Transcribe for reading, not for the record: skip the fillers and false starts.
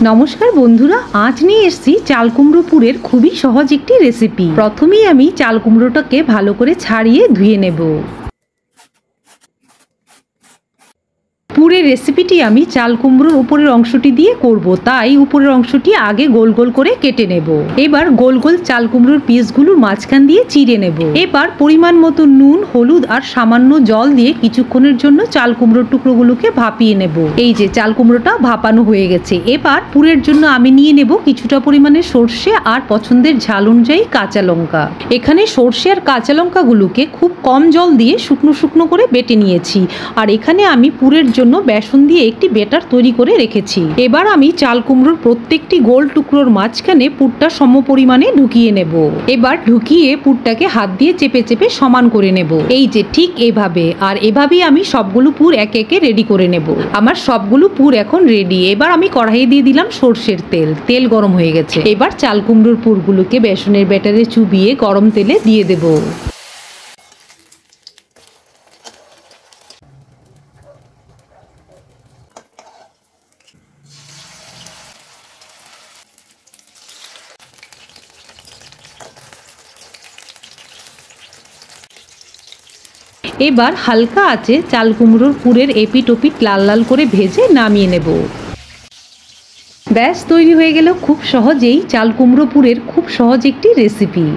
নমস্কার বন্ধুরা, আজ নিয়ে এসেছি চাল কুমড়ো পুরের খুবই সহজ একটি রেসিপি। প্রথমেই আমি চাল কুমড়োটাকে ভালো করে ছাড়িয়ে ধুয়ে নেব। পুরের রেসিপিটি আমি চাল কুমড়োর উপরের অংশটি দিয়ে করব, তাই উপরের অংশটি আগে গোল গোল করে কেটে নেব। এবার গোল গোল চাল কুমড়োর পিসগুলোর মাঝখান দিয়ে চিড়ে নেব। এবার পরিমাণ মতো নুন, হলুদ আর সামান্য জল দিয়ে কিছুক্ষণের জন্য চাল কুমড়োর টুকরোগুলোকে ভাপিয়ে নেব। এই যে চাল কুমড়োটা ভাপানো হয়ে গেছে। এবার পুরের জন্য আমি নিয়ে নেব কিছুটা পরিমাণে সর্ষে আর পছন্দের ঝাল অনুযায়ী কাঁচা লঙ্কা। এখানে সর্ষে আর কাঁচা লঙ্কাগুলোকে খুব কম জল দিয়ে শুকনো শুকনো করে বেটে নিয়েছি। আর এখানে আমি পুরের জন্য বেসন দিয়ে একটি ব্যাটার তৈরি করে রেখেছি। এবার আমি চাল কুমড়োর প্রত্যেকটি গোল টুকরোর মাঝখানে পুরটা সম পরিমাণে ঢুকিয়ে নেব। এবার ঢুকিয়ে পুরটাকে হাত দিয়ে চেপে চেপে সমান করে নেব। এই যে ঠিক এভাবে। আর এভাবেই আমি সবগুলো পুর একে একে রেডি করে নেব। আমার সবগুলো পুর এখন রেডি। এবার আমি কড়াইয়ে দিয়ে দিলাম সর্ষের তেল। তেল গরম হয়ে গেছে। এবার চাল কুমড়োর পুরগুলোকে বেসনের ব্যাটারে চুবিয়ে গরম তেলে দিয়ে দেব। এবার হালকা আঁচে চাল কুমড়োর পুরের এপিট ওপিট লাল লাল করে ভেজে নামিয়ে নেব। ব্যাস তৈরি হয়ে গেল খুব সহজেই চাল কুমড়ো পুরের খুব সহজ একটি রেসিপি।